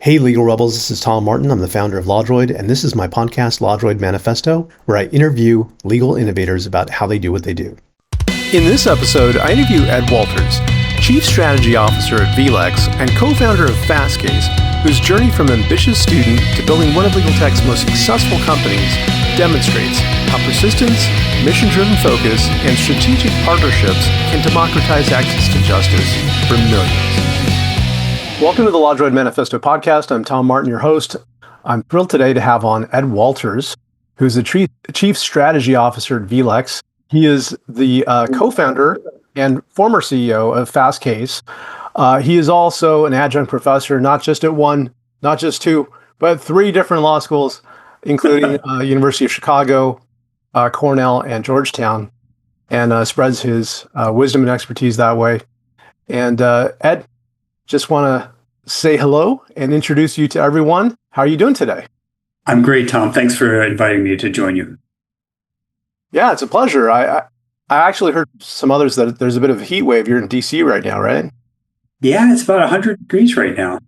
Hey, Legal Rebels, this is Tom Martin. I'm the founder of LawDroid, and this is my podcast, LawDroid Manifesto, where I interview legal innovators about how they do what they do. In this episode, I interview Ed Walters, Chief Strategy Officer at VLEX and co-founder of Fastcase, whose journey from ambitious student to building one of legal tech's most successful companies demonstrates how persistence, mission-driven focus, and strategic partnerships can democratize access to justice for millions. Welcome to the LawDroid Manifesto podcast. I'm Tom Martin, your host. I'm thrilled today to have on Ed Walters, who's the Chief Strategy Officer at VLEX. He is the co-founder and former CEO of Fastcase. He is also an adjunct professor, not just at one, not just two, but three different law schools, including University of Chicago, Cornell, and Georgetown, and spreads his wisdom and expertise that way. And Ed, just want to say hello and introduce you to everyone. How are you doing today? I'm great, Tom. Thanks for inviting me to join you. Yeah, it's a pleasure. I actually heard some others that there's a bit of a heat wave. You're in DC right now, right? Yeah, it's about 100 degrees right now.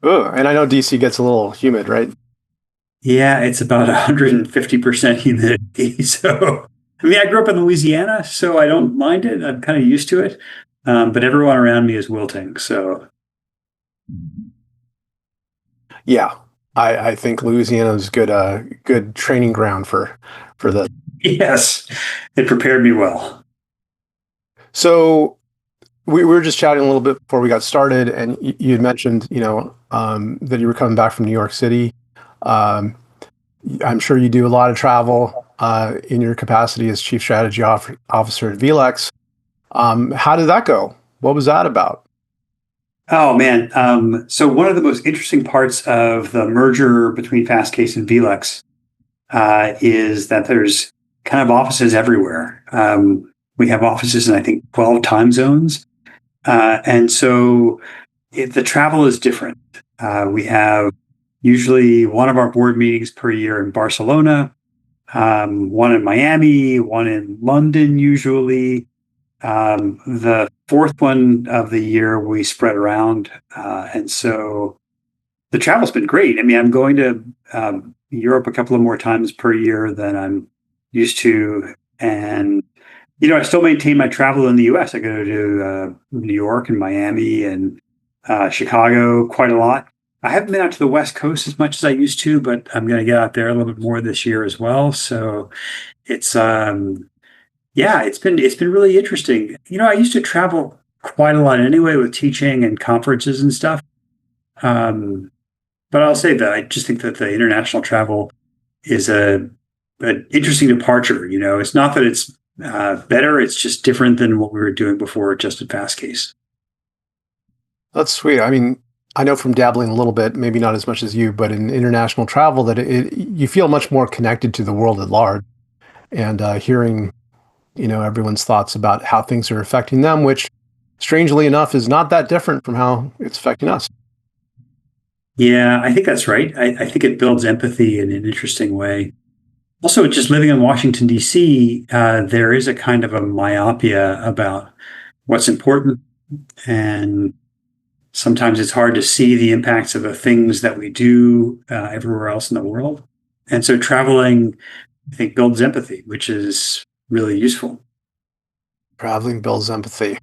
Oh, and I know DC gets a little humid, right? Yeah, it's about 150% humidity. So, I grew up in Louisiana, so I don't mind it. I'm kind of used to it. But everyone around me is wilting. So, yeah, I think Louisiana is good training ground for this. Yes, it prepared me well. So we were just chatting a little bit before we got started, and you had mentioned, that you were coming back from New York City. I'm sure you do a lot of travel in your capacity as Chief Strategy Officer at VLEX. How did that go? What was that about? Oh, man. So one of the most interesting parts of the merger between Fastcase and VLEX is that there's kind of offices everywhere. We have offices in, I think, 12 time zones. And so the travel is different. We have usually one of our board meetings per year in Barcelona, one in Miami, one in London usually. The fourth one of the year we spread around. And so the travel's been great. I'm going to Europe a couple of more times per year than I'm used to. And, I still maintain my travel in the US. I go to New York and Miami and Chicago quite a lot. I haven't been out to the West Coast as much as I used to, but I'm going to get out there a little bit more this year as well. So it's, it's been really interesting. I used to travel quite a lot anyway with teaching and conferences and stuff. But I'll say that I just think that the international travel is an interesting departure. It's not that it's better; it's just different than what we were doing before, just at Fastcase. That's sweet. I know from dabbling a little bit, maybe not as much as you, but in international travel, that you feel much more connected to the world at large, and hearing, everyone's thoughts about how things are affecting them, which, strangely enough, is not that different from how it's affecting us. Yeah, I think that's right. I think it builds empathy in an interesting way. Also, just living in Washington, D.C., there is a kind of a myopia about what's important. And sometimes it's hard to see the impacts of the things that we do everywhere else in the world. And so traveling, I think, builds empathy, which is really useful. Traveling builds empathy.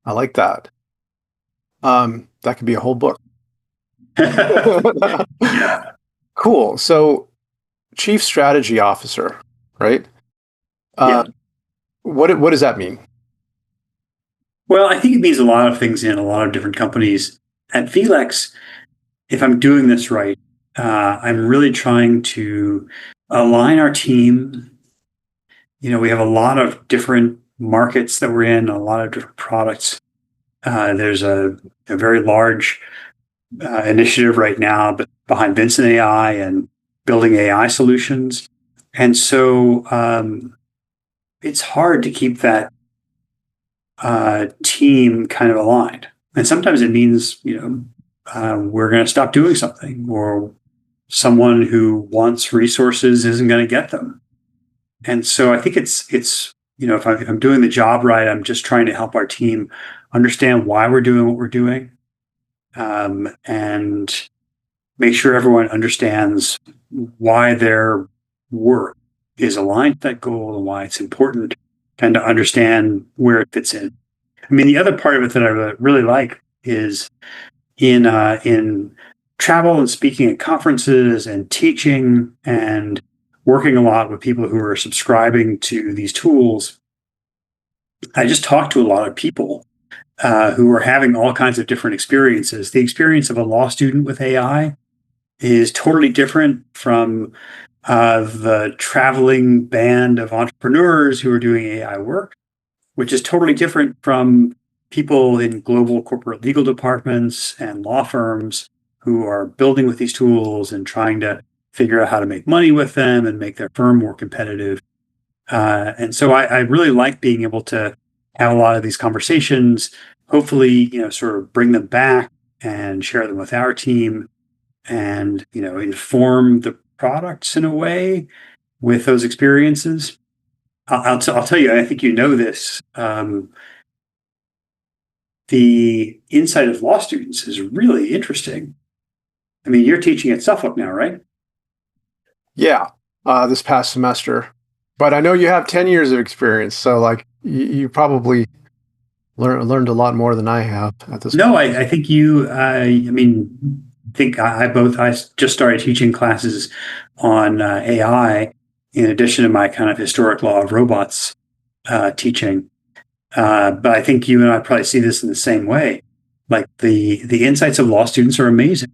I like that. That could be a whole book. Yeah. Cool. So, Chief Strategy Officer, right? Yeah. What does that mean? Well, I think it means a lot of things in a lot of different companies. At VLEX, if I'm doing this right, I'm really trying to align our team. We have a lot of different markets that we're in, a lot of different products. There's a very large initiative right now behind Vincent AI and building AI solutions. And so it's hard to keep that team kind of aligned. And sometimes it means, we're going to stop doing something, or someone who wants resources isn't going to get them. And so I think it's if I'm doing the job right, I'm just trying to help our team understand why we're doing what we're doing, and make sure everyone understands why their work is aligned to that goal and why it's important, and to understand where it fits in. I mean, the other part of it that I really like is in travel and speaking at conferences and teaching and working a lot with people who are subscribing to these tools. I just talk to a lot of people who are having all kinds of different experiences. The experience of a law student with AI is totally different from the traveling band of entrepreneurs who are doing AI work, which is totally different from people in global corporate legal departments and law firms who are building with these tools and trying to figure out how to make money with them and make their firm more competitive. And so I really like being able to have a lot of these conversations, hopefully, sort of bring them back and share them with our team and, inform the products in a way with those experiences. I'll tell you, I think you know this. The insight of law students is really interesting. I mean, you're teaching at Suffolk now, right? Yeah, this past semester. But I know you have 10 years of experience, so like you probably learned a lot more than I have at this No, point. I think you. I think I just started teaching classes on AI in addition to my kind of historic law of robots teaching. But I think you and I probably see this in the same way. Like the insights of law students are amazing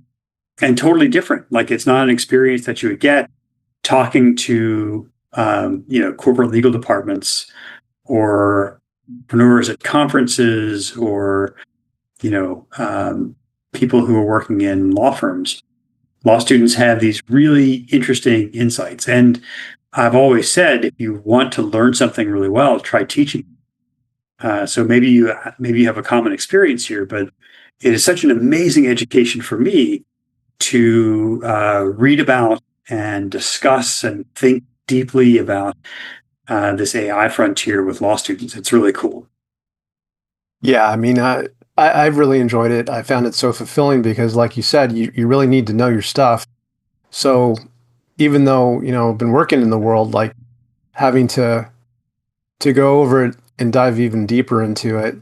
and totally different. Like it's not an experience that you would get talking to corporate legal departments or entrepreneurs at conferences or you know people who are working in law firms. Law students have these really interesting insights, and I've always said if you want to learn something really well, try teaching. So maybe you have a common experience here, but it is such an amazing education for me to read about and discuss and think deeply about this AI frontier with law students. It's really cool. Yeah, I mean, I've really enjoyed it. I found it so fulfilling because, like you said, you really need to know your stuff. So even though, I've been working in the world, like having to go over it and dive even deeper into it.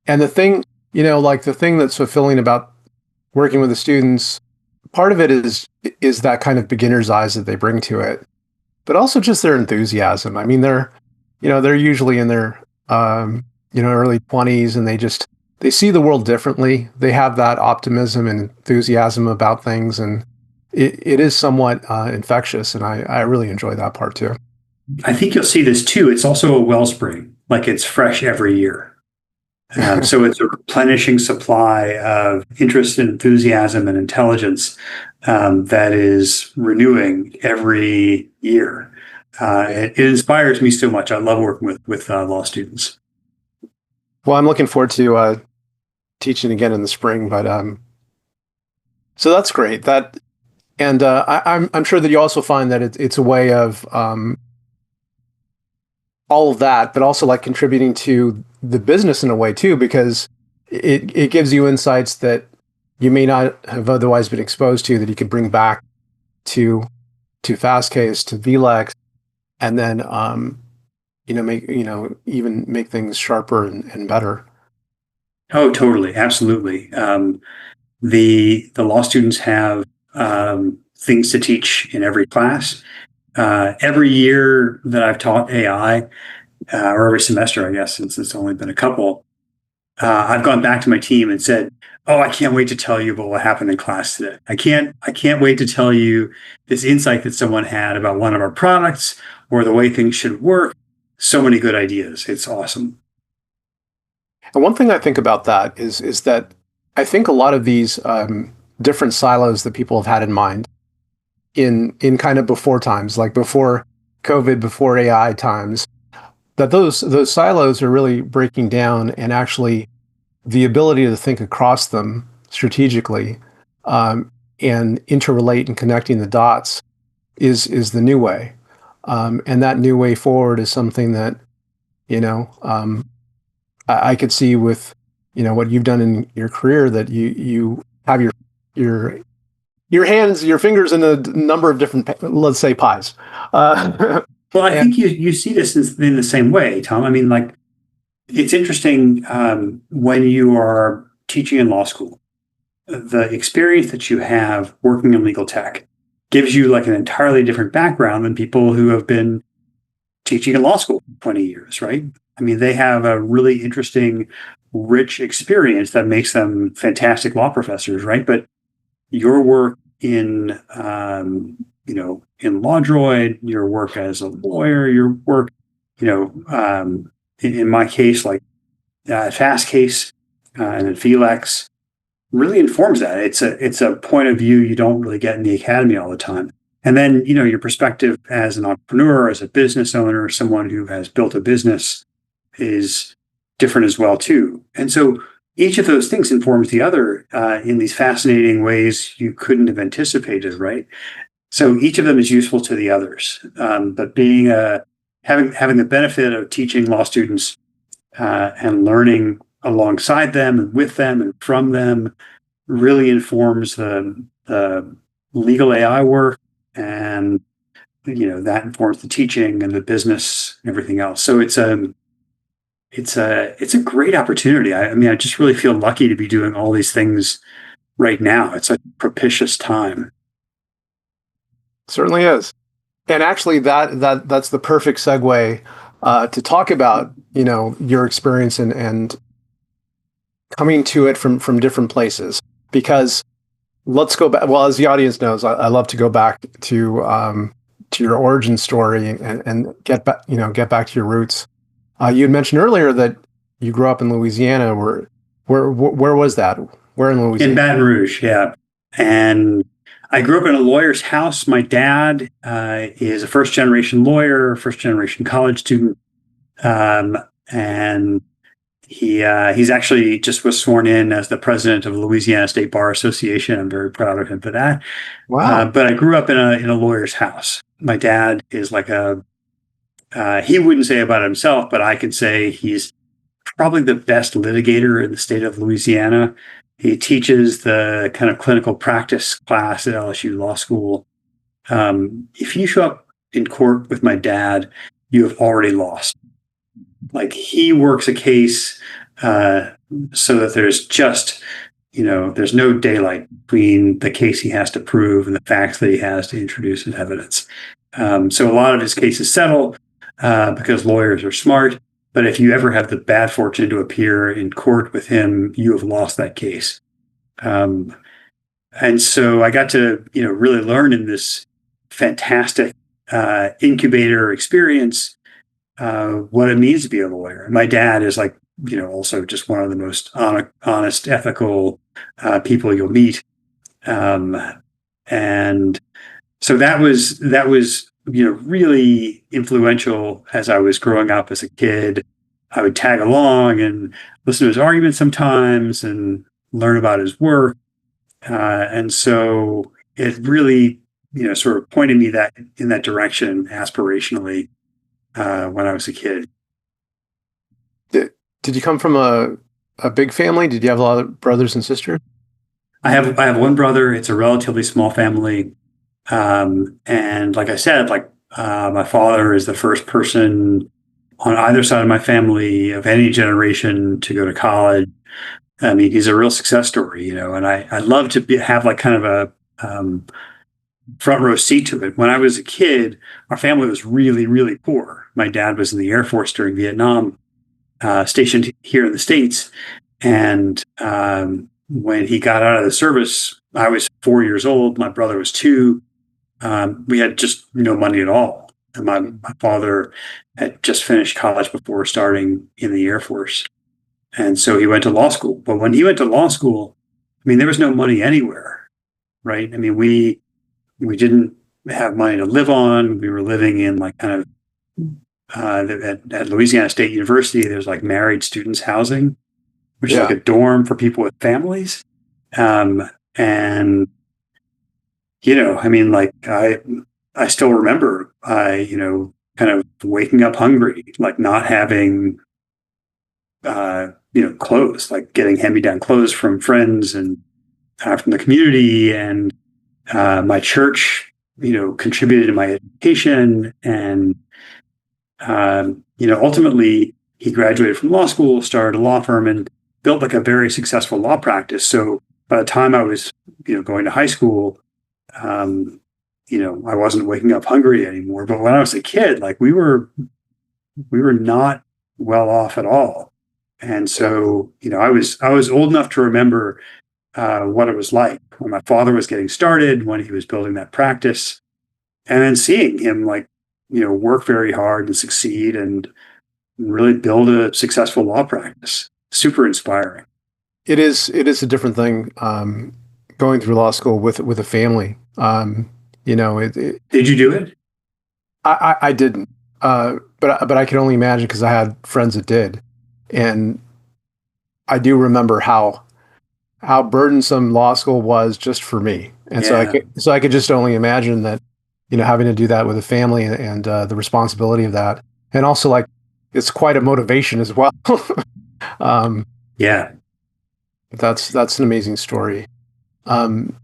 And the thing, like the thing that's fulfilling about working with the students, part of it is that kind of beginner's eyes that they bring to it, but also just their enthusiasm. I mean, they're usually in their early 20s, and they see the world differently. They have that optimism and enthusiasm about things, and it is somewhat infectious, and I really enjoy that part too. I think you'll see this too. It's also a wellspring, like it's fresh every year. So it's a replenishing supply of interest and enthusiasm and intelligence that is renewing every year. It inspires me so much. I love working with law students. Well, I'm looking forward to teaching again in the spring, but so that's great. And I'm sure that you also find that it's a way of all of that, but also like contributing to the business in a way too, because it gives you insights that you may not have otherwise been exposed to that you could bring back to Fastcase, to VLEX, and then make even make things sharper and better. Oh, totally, absolutely. The law students have things to teach in every class. Every year that I've taught AI, or every semester, I guess, since it's only been a couple, I've gone back to my team and said, "Oh, I can't wait to tell you about what happened in class today. I can't wait to tell you this insight that someone had about one of our products or the way things should work. So many good ideas. It's awesome." And one thing I think about that is that I think a lot of these different silos that people have had in mind in kind of before times, like before COVID, before AI times, that those silos are really breaking down, and actually the ability to think across them strategically and interrelate and connecting the dots is the new way. And that new way forward is something that I could see with what you've done in your career, that you have your your hands, your fingers in a number of different, let's say, pies. Well, I And think you see this in the same way, Tom. I mean, like, it's interesting when you are teaching in law school, the experience that you have working in legal tech gives you like an entirely different background than people who have been teaching in law school for 20 years, right? I mean, they have a really interesting, rich experience that makes them fantastic law professors, right? But your work in, in LawDroid, your work as a lawyer, your work, in my case, like Fastcase and at Felix, really informs that. It's a point of view you don't really get in the academy all the time. And then, your perspective as an entrepreneur, as a business owner, someone who has built a business is different as well too. And so each of those things informs the other in these fascinating ways you couldn't have anticipated, right? So each of them is useful to the others. But being having the benefit of teaching law students and learning alongside them and with them and from them really informs the legal AI work, and that informs the teaching and the business and everything else. So it's a great opportunity. I mean, I just really feel lucky to be doing all these things right now. It's a propitious time. certainly is. And actually, that's the perfect segue to talk about your experience and coming to it from different places. Because let's go back. Well, as the audience knows, I love to go back to your origin story and get back to your roots. You had mentioned earlier that you grew up in Louisiana. Where was that? Where in Louisiana? In Baton Rouge, yeah. And I grew up in a lawyer's house. My dad is a first generation lawyer, first generation college student, and he's actually just was sworn in as the president of the Louisiana State Bar Association. I'm very proud of him for that. Wow. But I grew up in a lawyer's house. My dad is like he wouldn't say about himself, but I could say he's probably the best litigator in the state of Louisiana. He teaches the kind of clinical practice class at LSU Law School. If you show up in court with my dad, you have already lost. Like, he works a case so that there's just, there's no daylight between the case he has to prove and the facts that he has to introduce as evidence. So a lot of his cases settle because lawyers are smart. But if you ever have the bad fortune to appear in court with him, you have lost that case. And so I got to, really learn in this fantastic incubator experience what it means to be a lawyer. And my dad is like, also just one of the most honest, ethical people you'll meet. And so that was really influential as I was growing up as a kid. I would tag along and listen to his arguments sometimes and learn about his work. And so it really, sort of pointed me in that direction aspirationally when I was a kid. Did you come from a big family? Did you have a lot of brothers and sisters? I have one brother. It's a relatively small family. And like I said, my father is the first person on either side of my family of any generation to go to college. I mean, he's a real success story, and I'd love to have like kind of a front row seat to it. When I was a kid, our family was really, really poor. My dad was in the Air Force during Vietnam, stationed here in the States. And when he got out of the service, I was 4 years old. My brother was 2. We had just no money at all. And my father had just finished college before starting in the Air Force. And so he went to law school. But when he went to law school, I mean, there was no money anywhere, right? I mean, we didn't have money to live on. We were living in like kind of at Louisiana State University. There's like married students housing, which is like a dorm for people with families. And I mean, like I still remember, kind of waking up hungry, like not having, clothes, like getting hand-me-down clothes from friends and from the community, and my church, contributed to my education. And, ultimately he graduated from law school, started a law firm, and built like a very successful law practice. So by the time I was, going to high school, um, I wasn't waking up hungry anymore. But when I was a kid, like we were not well off at all. And so, I was old enough to remember what it was like when my father was getting started, when he was building that practice, and then seeing him work very hard and succeed and really build a successful law practice. Super inspiring. It is a different thing going through law school with a family. Did you do it? I didn't, but I can only imagine because I had friends that did, and I do remember how burdensome law school was just for me, and Yeah. so I could just only imagine that, having to do that with a family and the responsibility of that, and also like it's quite a motivation as well. um, Yeah. that's an amazing story. Um,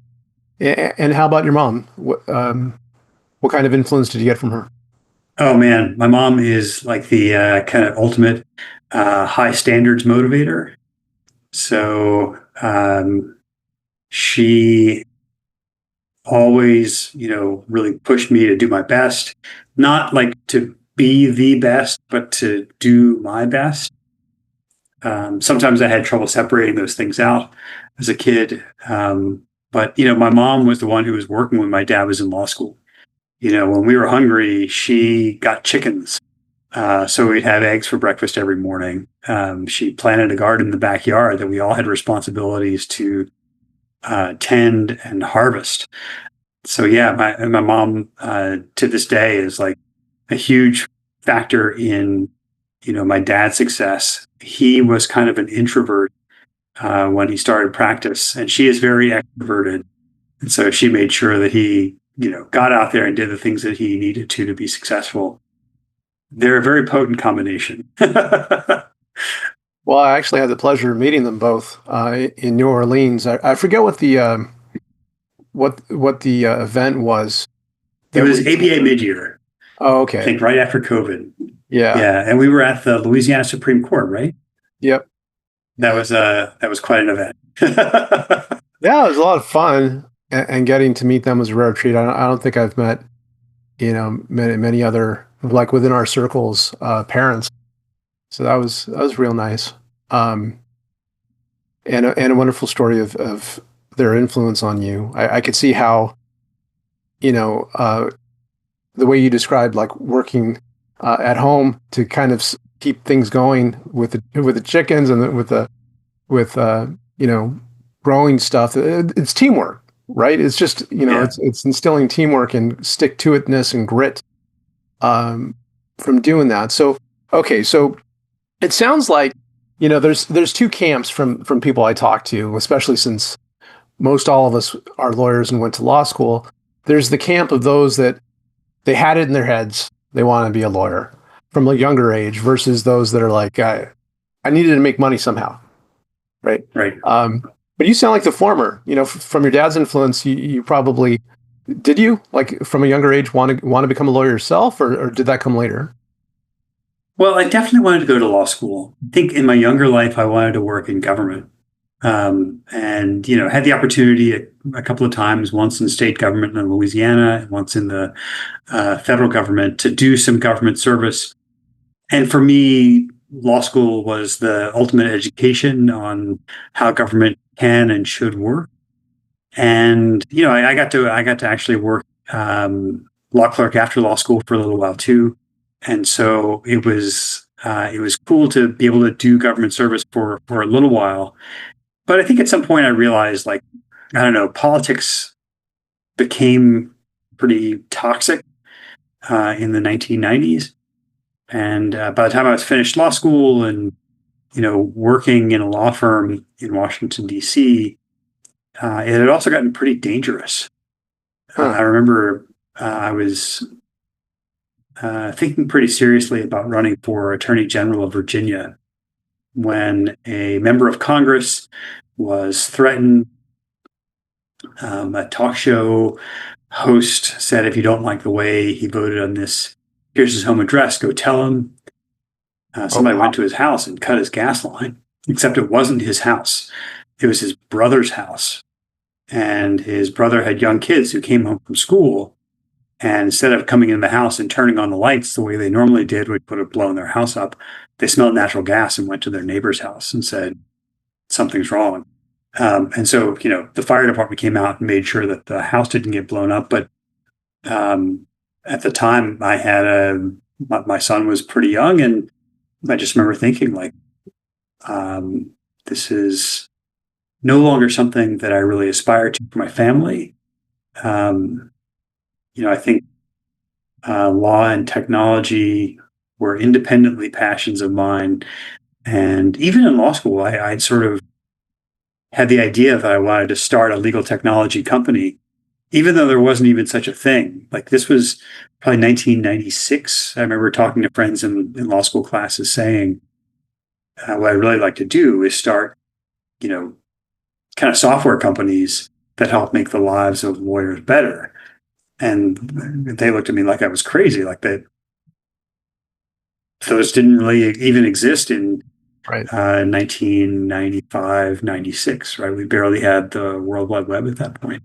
and how about your mom? What kind of influence did you get from her? Oh man, my mom is like the kind of ultimate high standards motivator. So she always, really pushed me to do my best, not like to be the best, but to do my best. Sometimes I had trouble separating those things out as a kid. But, my mom was the one who was working when my dad was in law school. When we were hungry, she got chickens. So we'd have eggs for breakfast every morning. She planted a garden in the backyard that we all had responsibilities to tend and harvest. So yeah, my mom to this day is like a huge factor in my dad's success. He was kind of an introvert when he started practice, and she is very extroverted, and so she made sure that he got out there and did the things that he needed to be successful. They're a very potent combination. Well, I actually had the pleasure of meeting them both in New Orleans. I forget what the event was It that was we. ABA mid-year, Oh, I okay. think, right after COVID. Yeah. Yeah, and we were at the Louisiana Supreme Court, right? Yep. That was quite an event. Yeah, it was a lot of fun, and getting to meet them was a rare treat. I don't think I've met many other like within our circles parents. So that was real nice. Um, and a wonderful story of their influence on you. I could see how you know uh, the way you described like working at home to kind of keep things going with the chickens and with growing stuff. It's teamwork, right? It's just Yeah. it's instilling teamwork and stick to itness and grit um, from doing that. So okay, so it sounds like there's two camps from people I talk to, especially since most all of us are lawyers and went to law school. There's the camp of those that they had it in their heads they want to be a lawyer from a younger age versus those that are like I needed to make money somehow, right? Right. But you sound like the former. From your dad's influence, you probably did you like from a younger age want to become a lawyer yourself, or did that come later? Well, I definitely wanted to go to law school. I think in my younger life, I wanted to work in government. And had the opportunity a couple of times, once in state government in Louisiana, and once in the federal government, to do some government service. And for me, law school was the ultimate education on how government can and should work. And I got to actually work law clerk after law school for a little while too, and so it was cool to be able to do government service for a little while. But I think at some point I realized, like, I don't know, politics became pretty toxic in the 1990s, and by the time I was finished law school and working in a law firm in Washington D.C., it had also gotten pretty dangerous. Huh. I remember I was thinking pretty seriously about running for Attorney General of Virginia when a member of Congress was threatened A talk show host said, if you don't like the way he voted on this, here's his home address. Go tell him. Oh, Somebody wow. went to his house and cut his gas line, except it wasn't his house. It was his brother's house. And his brother had young kids who came home from school. And instead of coming in the house and turning on the lights the way they normally did, would have blown their house up, they smelled natural gas and went to their neighbor's house and said, something's wrong. And so, the fire department came out and made sure that the house didn't get blown up. But at the time, my son was pretty young, and I just remember thinking, like, this is no longer something that I really aspire to for my family. I think law and technology were independently passions of mine. And even in law school, I'd sort of had the idea that I wanted to start a legal technology company, even though there wasn't even such a thing. Like, this was probably 1996. I remember talking to friends in law school classes saying, what I'd really like to do is start, kind of software companies that help make the lives of lawyers better. And they looked at me like I was crazy, like that those didn't really even exist in Right. 1995, 96, right? We barely had the World Wide Web at that point.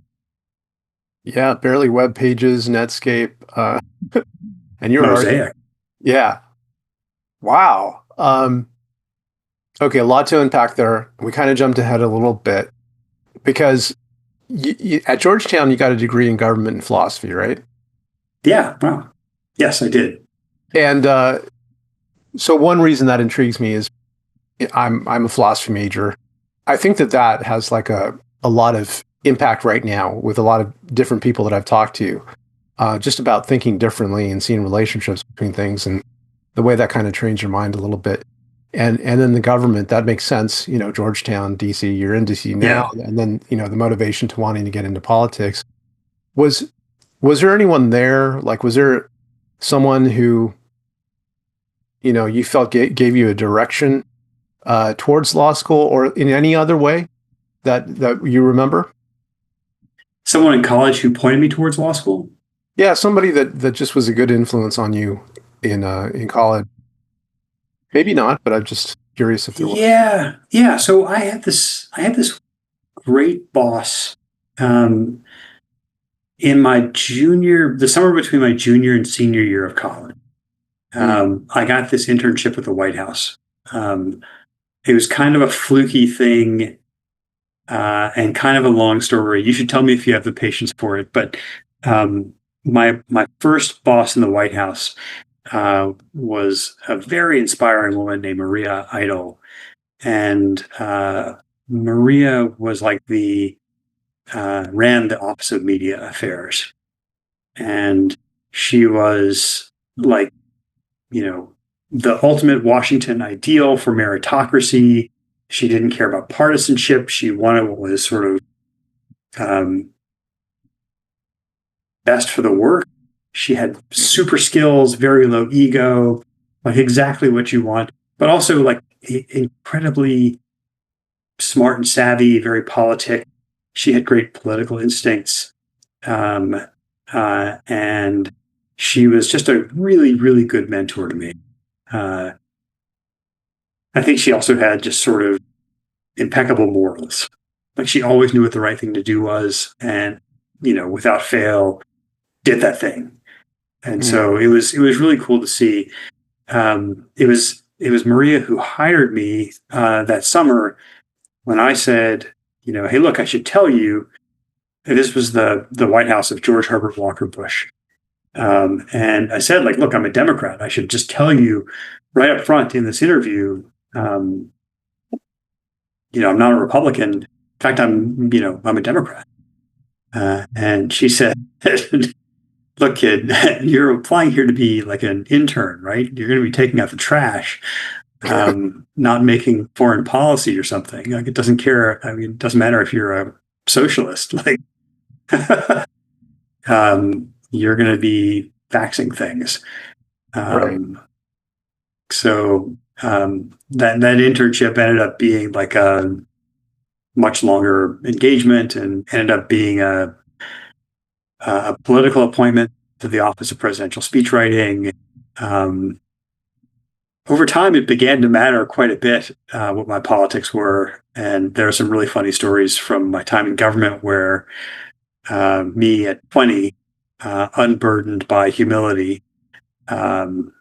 Yeah, barely web pages, Netscape, and you're already, Mosaic. yeah. Wow. Okay, a lot to unpack there. We kind of jumped ahead a little bit because at Georgetown, you got a degree in government and philosophy, right? Yeah. Wow. Yes, I did. And so one reason that intrigues me is I'm a philosophy major. I think that has like a lot of impact right now with a lot of different people that I've talked to, just about thinking differently and seeing relationships between things, and the way that kind of trains your mind a little bit. And then the government, that makes sense. Georgetown, DC, you're in DC now, Yeah. and then the motivation to wanting to get into politics. Was there anyone there? Like, was there someone who you felt gave you a direction towards law school, or in any other way that you remember? Someone in college who pointed me towards law school. Yeah, somebody that just was a good influence on you in college. Maybe not, but I'm just curious if there was. Yeah. Yeah. So I had this great boss um, in the summer between my junior and senior year of college. I got this internship at the White House. It was kind of a fluky thing, and kind of a long story. You should tell me if you have the patience for it. But my first boss in the White House was a very inspiring woman named Maria Idol, and Maria was like ran the Office of Media Affairs, and she was like, the ultimate Washington ideal for meritocracy. She didn't care about partisanship. She wanted what was sort of best for the work. She had super skills, very low ego, like exactly what you want, but also like incredibly smart and savvy, very politic. She had great political instincts. And she was just a really, really good mentor to me. I think she also had just sort of impeccable morals. Like, she always knew what the right thing to do was, and without fail, did that thing. And so it was really cool to see. It was Maria who hired me that summer when I said, hey, look, I should tell you, this was the White House of George Herbert Walker Bush. And I said, like, look, I'm a Democrat. I should just tell you right up front in this interview, I'm not a Republican. In fact, I'm a Democrat. And she said, look, kid, you're applying here to be like an intern, right? You're going to be taking out the trash, not making foreign policy or something. Like, it doesn't care. I mean, it doesn't matter if you're a socialist. Like, you're going to be faxing things. Right. So that internship ended up being like a much longer engagement and ended up being a political appointment to the Office of Presidential Speechwriting. Over time, it began to matter quite a bit what my politics were. And there are some really funny stories from my time in government where me at 20, unburdened by humility, would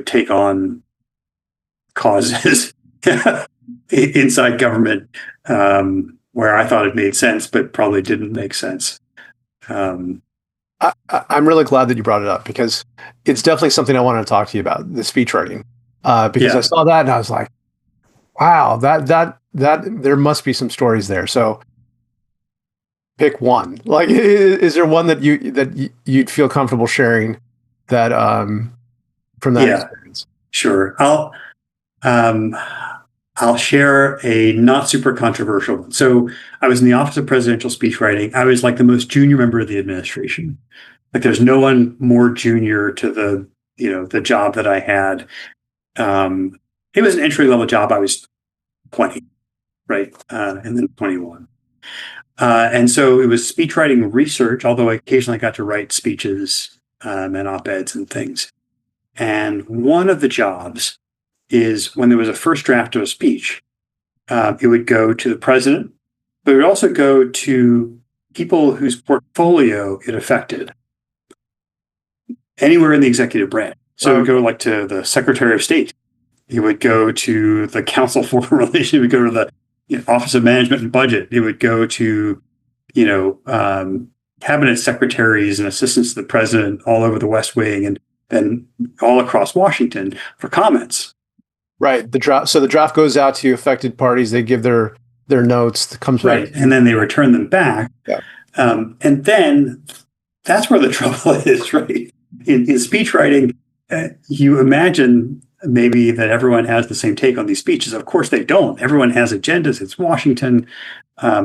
take on causes inside government where I thought it made sense, but probably didn't make sense. I'm really glad that you brought it up because it's definitely something I wanted to talk to you about, the speech writing. Because I saw that and I was like, wow, that there must be some stories there. So pick one. Like, is there one that you'd feel comfortable sharing that from that experience? Sure. I'll share a not super controversial one. So I was in the Office of Presidential Speechwriting. I was like the most junior member of the administration. Like there's no one more junior to the job that I had. It was an entry level job. I was 20, right? And then 21. And so it was speechwriting research, although I occasionally got to write speeches and op-eds and things. And one of the jobs is when there was a first draft of a speech, it would go to the president, but it would also go to people whose portfolio it affected anywhere in the executive branch. So it would go like to the Secretary of State. It would go to the Council for Foreign Relations. It would go to the Office of Management and Budget. It would go to, cabinet secretaries and assistants to the president all over the West Wing and then all across Washington for comments. Right. The draft goes out to affected parties. They give their notes. Comes right, back, and then they return them back. Yeah. And then that's where the trouble is, right? In speech writing, you imagine maybe that everyone has the same take on these speeches. Of course, they don't. Everyone has agendas. It's Washington.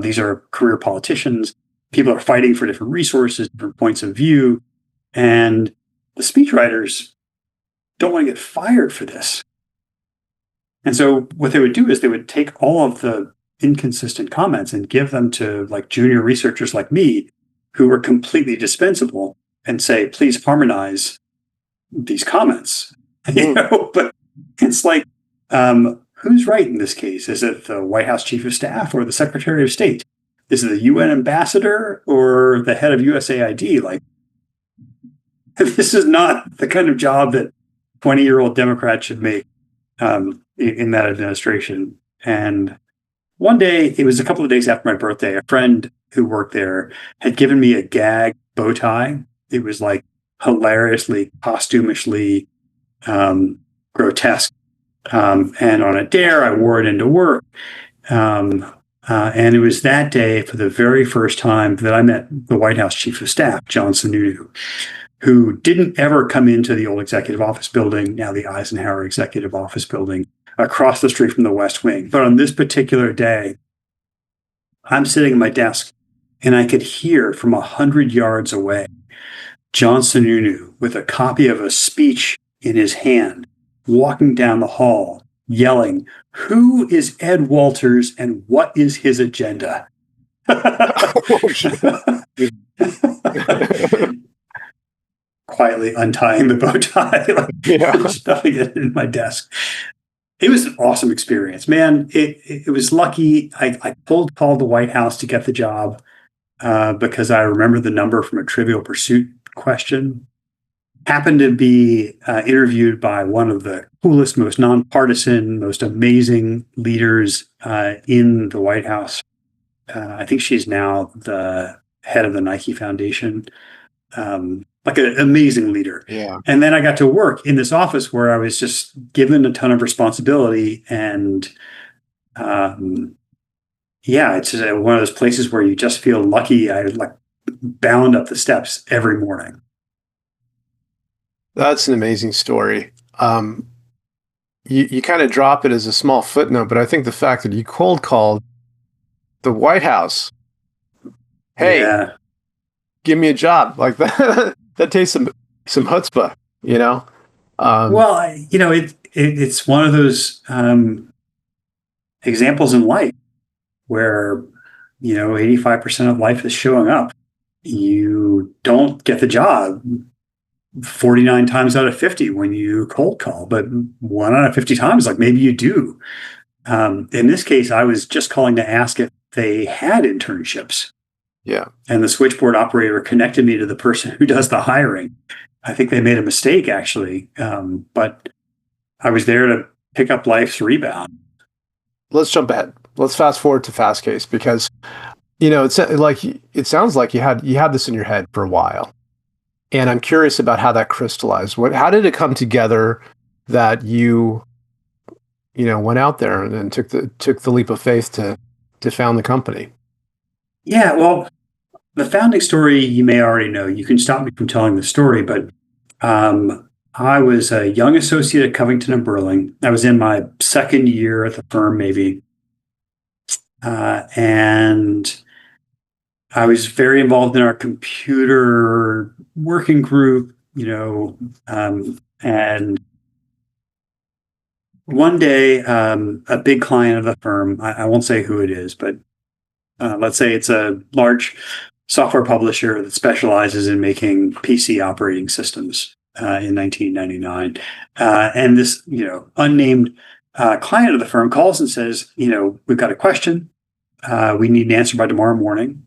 These are career politicians. People are fighting for different resources, different points of view, and the speechwriters don't want to get fired for this. And so what they would do is they would take all of the inconsistent comments and give them to like junior researchers like me who were completely dispensable and say, please harmonize these comments. But it's like, who's right in this case? Is it the White House Chief of Staff or the Secretary of State? Is it the UN ambassador or the head of USAID? Like, this is not the kind of job that 20-year-old Democrats should make in that administration. And one day, it was a couple of days after my birthday, a friend who worked there had given me a gag bow tie. It was like hilariously, costumishly grotesque. And on a dare, I wore it into work. And it was that day, for the very first time, that I met the White House Chief of Staff, John Sununu, who didn't ever come into the old Executive Office Building, now the Eisenhower Executive Office Building, across the street from the West Wing. But on this particular day, I'm sitting at my desk, and I could hear from 100 yards away John Sununu with a copy of a speech in his hand, walking down the hall, yelling, "Who is Ed Walters and what is his agenda?" Quietly untying the bow tie, stuffing it in my desk. It was an awesome experience, man. It was lucky. I cold called the White House to get the job because I remember the number from a Trivial Pursuit question. Happened to be interviewed by one of the coolest, most nonpartisan, most amazing leaders in the White House. I think she's now the head of the Nike Foundation. Like an amazing leader. Yeah. And then I got to work in this office where I was just given a ton of responsibility. And it's just one of those places where you just feel lucky. I like bound up the steps every morning. That's an amazing story. You kind of drop it as a small footnote, but I think the fact that you cold called the White House, hey, give me a job like that. That takes some chutzpah, Well, it's one of those examples in life where, 85% of life is showing up. You don't get the job 49 times out of 50 when you cold call, but 1 out of 50 times, like maybe you do. In this case, I was just calling to ask if they had internships. Yeah. And the switchboard operator connected me to the person who does the hiring. I think they made a mistake, actually. But I was there to pick up life's rebound. Let's jump ahead. Let's fast forward to Fastcase because, it sounds like you had this in your head for a while. And I'm curious about how that crystallized. How did it come together that you went out there and took the leap of faith to found the company? Yeah, well, the founding story you may already know. You can stop me from telling the story, but I was a young associate at Covington and Burling. I was in my second year at the firm, maybe. And I was very involved in our computer working group, and one day, a big client of the firm, I won't say who it is, but let's say it's a large software publisher that specializes in making PC operating systems in 1999. And this, unnamed client of the firm calls and says, we've got a question. We need an answer by tomorrow morning.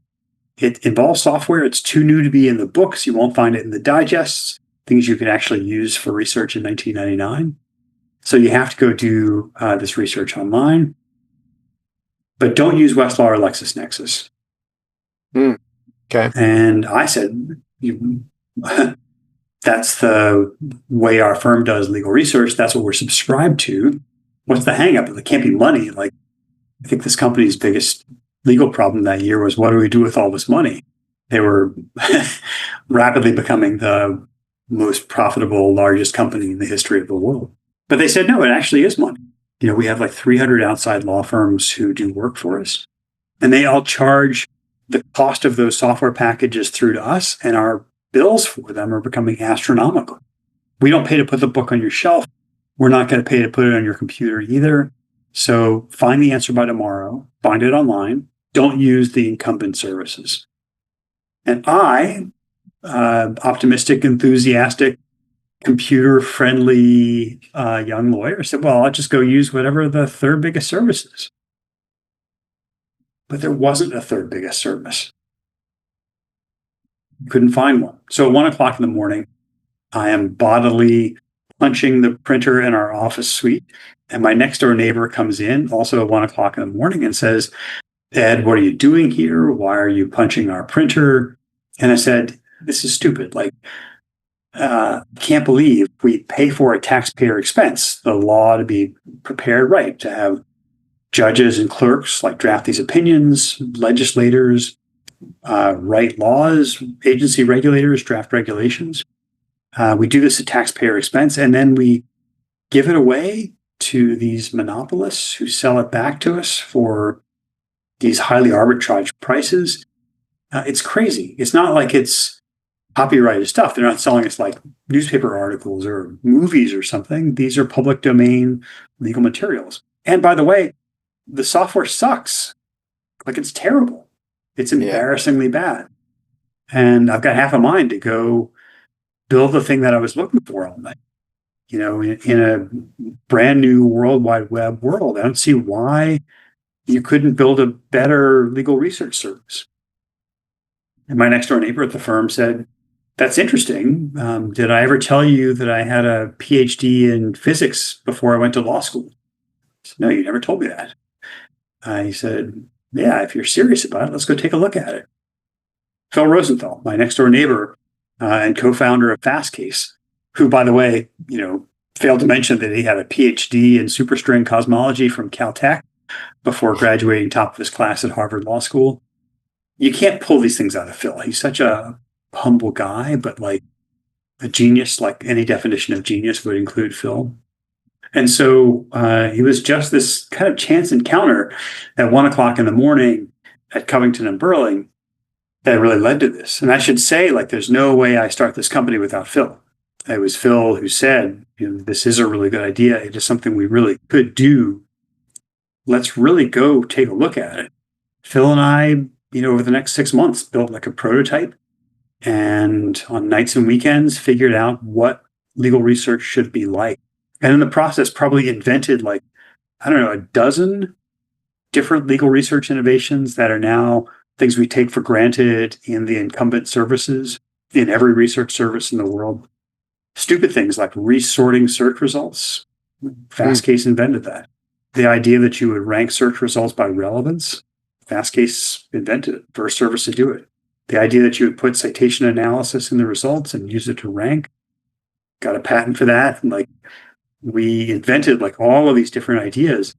It involves software. It's too new to be in the books. You won't find it in the digests, things you could actually use for research in 1999. So you have to go do this research online. But don't use Westlaw or LexisNexis. Okay. And I said, that's the way our firm does legal research. That's what we're subscribed to. What's the hang up? It can't be money. Like, I think this company's biggest legal problem that year was, what do we do with all this money? They were rapidly becoming the most profitable, largest company in the history of the world. But they said, no, it actually is money. We have like 300 outside law firms who do work for us, and they all charge the cost of those software packages through to us, and our bills for them are becoming astronomical. We don't pay to put the book on your shelf. We're not going to pay to put it on your computer either. So find the answer by tomorrow, find it online. Don't use the incumbent services. And I, optimistic, enthusiastic, computer-friendly young lawyer, said, well, I'll just go use whatever the third biggest service is. But there wasn't a third biggest service. Couldn't find one. So at 1:00 in the morning, I am bodily punching the printer in our office suite. And my next door neighbor comes in also at 1:00 in the morning and says, Ed, what are you doing here? Why are you punching our printer? And I said, this is stupid. Like, can't believe we pay for a taxpayer expense, the law to be prepared right, to have judges and clerks like draft these opinions, legislators write laws, agency regulators draft regulations. We do this at taxpayer expense, and then we give it away to these monopolists who sell it back to us for these highly arbitrage prices. It's crazy. It's not like it's copyrighted stuff. They're not selling us like newspaper articles or movies or something. These are public domain legal materials. And by the way, the software sucks. Like, it's terrible. It's embarrassingly bad. And I've got half a mind to go build the thing that I was looking for all night. In a brand new World Wide Web world, I don't see why you couldn't build a better legal research service. And my next door neighbor at the firm said, that's interesting. Did I ever tell you that I had a PhD in physics before I went to law school? I said, no, you never told me that. He said, yeah, if you're serious about it, let's go take a look at it. Phil Rosenthal, my next door neighbor and co-founder of Fastcase, who, by the way, failed to mention that he had a PhD in superstring cosmology from Caltech before graduating top of his class at Harvard Law School. You can't pull these things out of Phil. He's such a humble guy, but like a genius, like any definition of genius would include Phil. And so he was just this kind of chance encounter at 1:00 in the morning at Covington and Burling that really led to this. And I should say, like, there's no way I start this company without Phil. It was Phil who said, this is a really good idea. It is something we really could do. Let's really go take a look at it. Phil and I, over the next 6 months, built like a prototype, and on nights and weekends, figured out what legal research should be like. And in the process, probably invented like, I don't know, a dozen different legal research innovations that are now things we take for granted in the incumbent services in every research service in the world. Stupid things like resorting search results. Fastcase invented that. The idea that you would rank search results by relevance, Fastcase invented it, first service to do it. The idea that you would put citation analysis in the results and use it to rank, got a patent for that. And like we invented like all of these different ideas,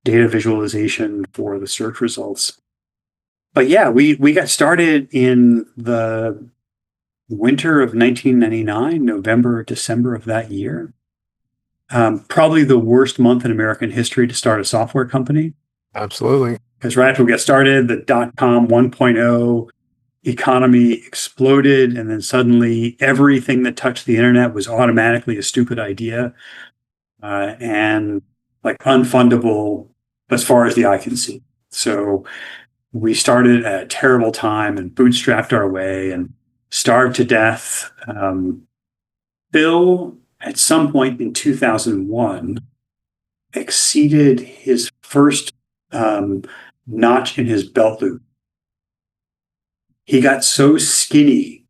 data visualization for the search results. But yeah, we got started in the winter of 1999, November, December of that year. Probably the worst month in American history to start a software company. Absolutely. Because right after we got started, the dot-com 1.0 economy exploded, and then suddenly everything that touched the internet was automatically a stupid idea and like unfundable as far as the eye can see. So we started at a terrible time and bootstrapped our way and starved to death. Bill, at some point in 2001, exceeded his first notch in his belt loop. He got so skinny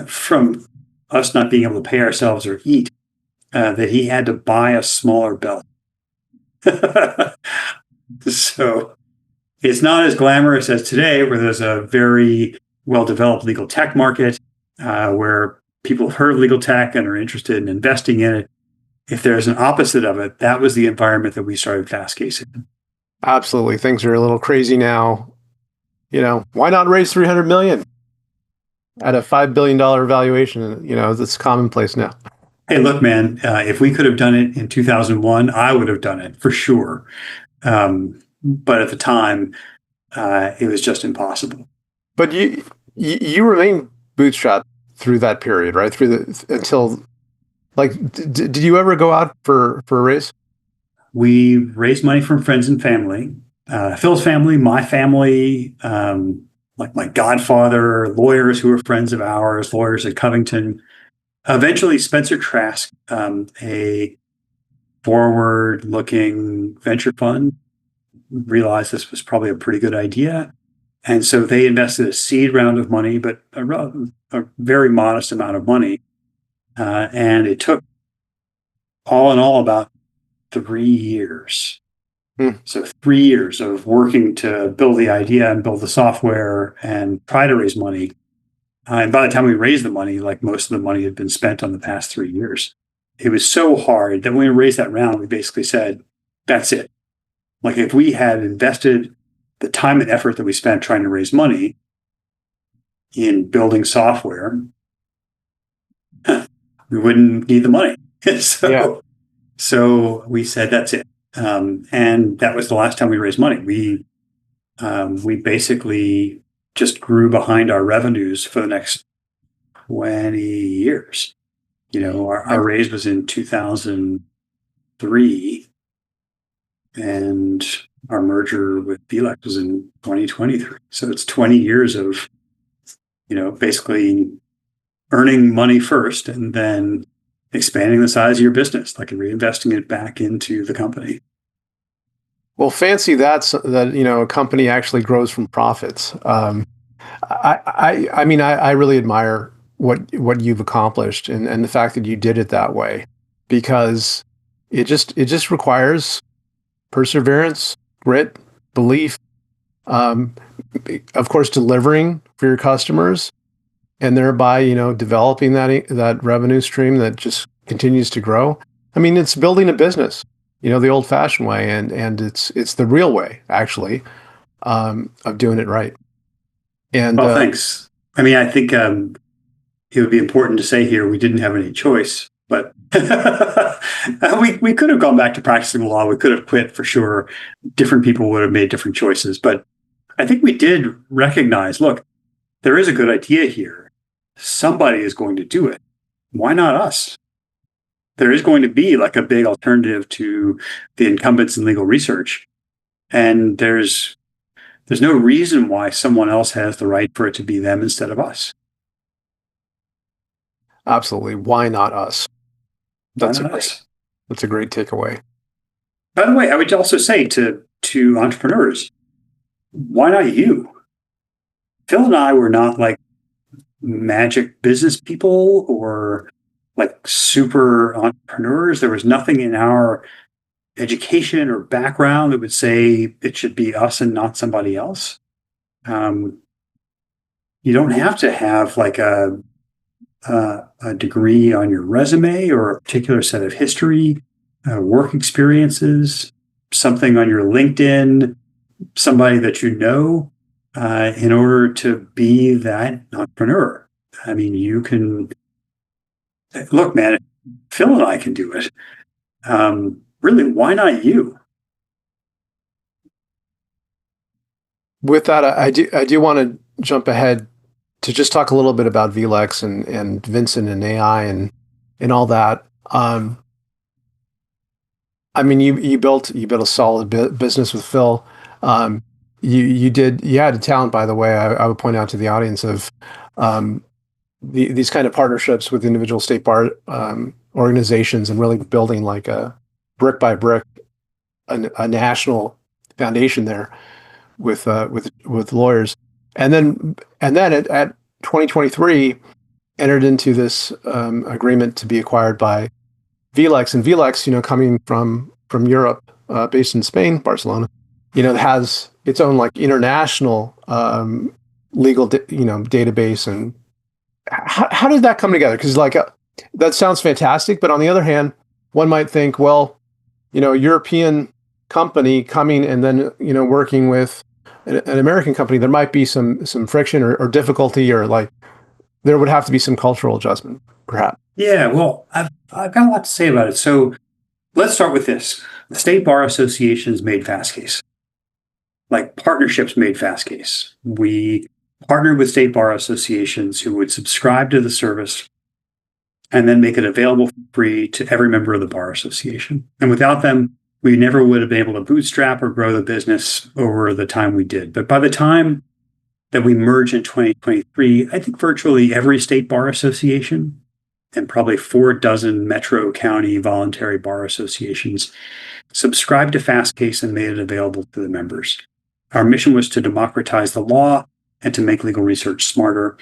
from us not being able to pay ourselves or eat that he had to buy a smaller belt. So it's not as glamorous as today, where there's a very well-developed legal tech market where people have heard of legal tech and are interested in investing in it. If there's an opposite of it, that was the environment that we started Fastcase in. Absolutely. Things are a little crazy now. Why not raise $300 million at a $5 billion valuation? That's commonplace now. Hey, look, man, if we could have done it in 2001, I would have done it for sure. But at the time, it was just impossible. But you remain bootstrapped through that period, right? Until did you ever go out for a raise? We raised money from friends and family, Phil's family, my family, like my godfather, lawyers who were friends of ours, lawyers at Covington. Eventually, Spencer Trask, a forward-looking venture fund, realized this was probably a pretty good idea. And so they invested a seed round of money, but a very modest amount of money. And it took all in all about 3 years. So 3 years of working to build the idea and build the software and try to raise money. And by the time we raised the money, like most of the money had been spent on the past 3 years. It was so hard that when we raised that round, we basically said, that's it. Like if we had invested the time and effort that we spent trying to raise money in building software, we wouldn't need the money. So we said, that's it. And that was the last time we raised money. We basically just grew behind our revenues for the next 20 years. Our raise was in 2003, and our merger with VLEX was in 2023. So it's 20 years of, basically earning money first and then expanding the size of your business, like reinvesting it back into the company. Well, fancy that a company actually grows from profits. I mean, I really admire what you've accomplished and the fact that you did it that way, because it just requires perseverance, grit, belief, of course, delivering for your customers, and thereby, developing that revenue stream that just continues to grow. I mean, it's building a business, the old-fashioned way, and it's the real way, actually, of doing it right. And well, thanks. I mean, I think it would be important to say here we didn't have any choice, but we could have gone back to practicing law. We could have quit for sure. Different people would have made different choices, but I think we did recognize, look, there is a good idea here. Somebody is going to do it. Why not us? There is going to be like a big alternative to the incumbents in legal research. And there's There's no reason why someone else has the right for it to be them instead of us. Absolutely. Why not us? Why not us? That's a great takeaway. By the way, I would also say to entrepreneurs, why not you? Phil and I were not like magic business people or like super entrepreneurs. There was nothing in our education or background that would say it should be us and not somebody else. You don't have to have like a degree on your resume or a particular set of history, work experiences, something on your LinkedIn, somebody that you know, in order to be that entrepreneur. I mean, you can look, man. Phil and I can do it. Really, why not you? With that, I do want to jump ahead to just talk a little bit about VLEX and Vincent and AI and all that. I mean, you built a solid business with Phil. You had a talent, by the way. I would point out to the audience of these kind of partnerships with individual state bar organizations and really building like a brick by brick a national foundation there with lawyers, and then at 2023 entered into this agreement to be acquired by VLEX. And VLEX, coming from Europe, based in Spain, Barcelona, has its own like international legal database. And how did that come together? Because that sounds fantastic, but on the other hand, one might think, well, European company coming and then working with an American company, there might be some friction or difficulty, or like there would have to be some cultural adjustment, perhaps. Yeah, well, I've got a lot to say about it. So let's start with this. The state bar associations made Fastcase. Like partnerships made Fastcase. We partnered with state bar associations who would subscribe to the service and then make it available for free to every member of the bar association. And without them, we never would have been able to bootstrap or grow the business over the time we did. But by the time that we merged in 2023, I think virtually every state bar association and probably 4 dozen metro county voluntary bar associations subscribed to Fastcase and made it available to the members. Our mission was to democratize the law and to make legal research smarter.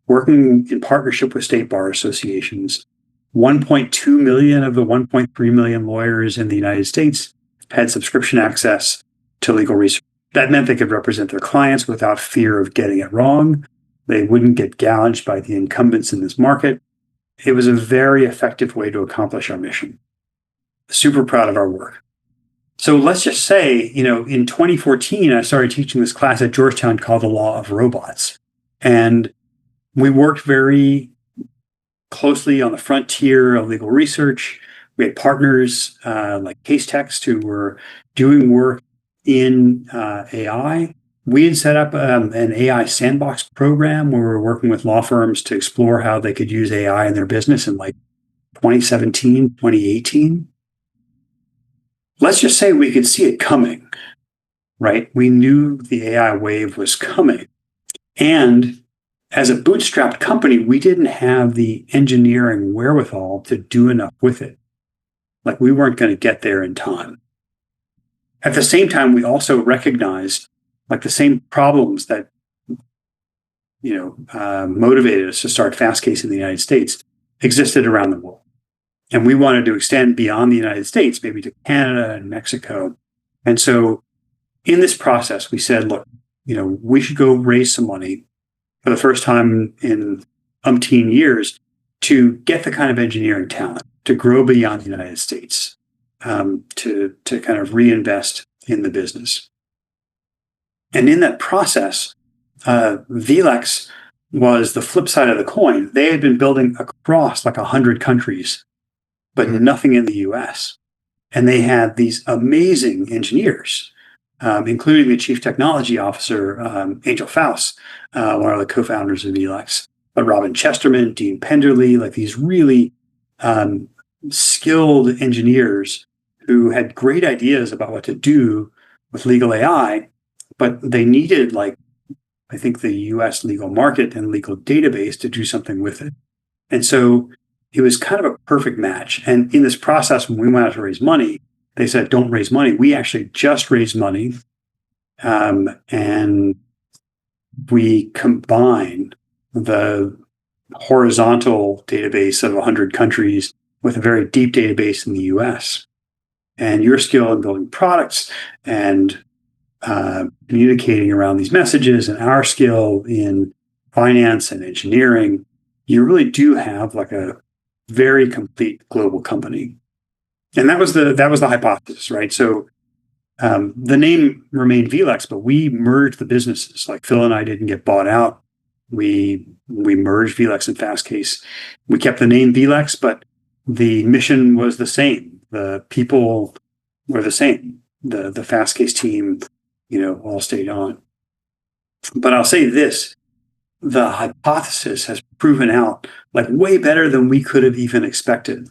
Working in partnership with state bar associations, 1.2 million of the 1.3 million lawyers in the United States had subscription access to legal research. That meant they could represent their clients without fear of getting it wrong. They wouldn't get gouged by the incumbents in this market. It was a very effective way to accomplish our mission. Super proud of our work. So let's just say, in 2014, I started teaching this class at Georgetown called The Law of Robots. And we worked very closely on the frontier of legal research. We had partners like Case Text who were doing work in AI. We had set up an AI sandbox program where we were working with law firms to explore how they could use AI in their business in like 2017, 2018. Let's just say we could see it coming, right? We knew the AI wave was coming. And as a bootstrapped company, we didn't have the engineering wherewithal to do enough with it. Like we weren't going to get there in time. At the same time, we also recognized like the same problems that motivated us to start Fastcase in the United States existed around the world. And we wanted to extend beyond the United States, maybe to Canada and Mexico. And so in this process, we said, look, we should go raise some money for the first time in umpteen years to get the kind of engineering talent to grow beyond the United States, to kind of reinvest in the business. And in that process, VLEX was the flip side of the coin. They had been building across like 100 countries, but nothing in the US. And they had these amazing engineers, including the chief technology officer, Angel Faust, one of the co-founders of VLEX, but Robin Chesterman, Dean Penderly, like these really skilled engineers who had great ideas about what to do with legal AI, but they needed I think the US legal market and legal database to do something with it. And so it was kind of a perfect match. And in this process, when we went out to raise money, they said, don't raise money. We actually just raised money. And we combined the horizontal database of 100 countries with a very deep database in the US. And your skill in building products and communicating around these messages, and our skill in finance and engineering, you really do have a very complete global company. And that was the hypothesis, right? So the name remained VLEX, but we merged the businesses. Like Phil and I didn't get bought out. We merged VLEX and Fastcase. We kept the name VLEX, but the mission was the same. The people were the same. The Fastcase team, all stayed on. But I'll say this, the hypothesis has proven out way better than we could have even expected.